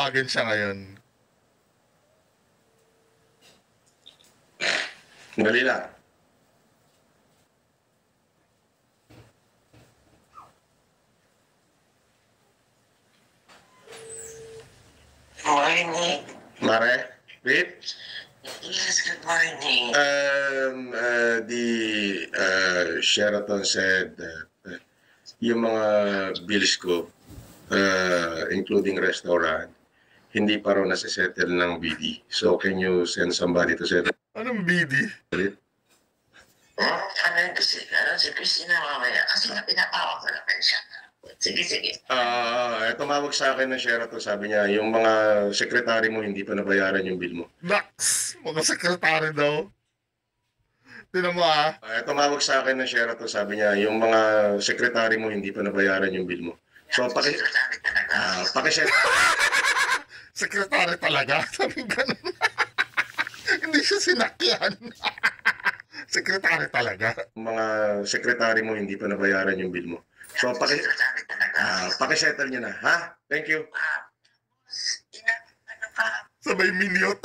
Tatawagan siya ngayon. Dali lang. Morning. Mare, Pete? Yes, good morning. The Sheraton said that yung mga bills ko, including restaurant, hindi pa raw nasisettle ng BD. So can you send somebody to settle Anong BD? it? Ano yun kasi, si Christina mamaya. Kasi nga pinatawag ko na siya. Sige. Tumawag sa akin ng Sheraton, sabi niya, yung mga sekretary mo hindi pa nabayaran yung bill mo. Nax! Mga sekretary daw. Tinan mo Tumawag sa akin ng Sheraton, sabi niya, yung mga sekretary mo hindi pa nabayaran yung bill mo. So, pakiset. Sekretary talaga. Sabi ganun. Hindi siya sinakyan. Sekretary talaga. Mga sekretary mo hindi pa nabayaran yung bill mo. So, pakisettle niya na, ha? Thank you. Ano pa? Sabay minute.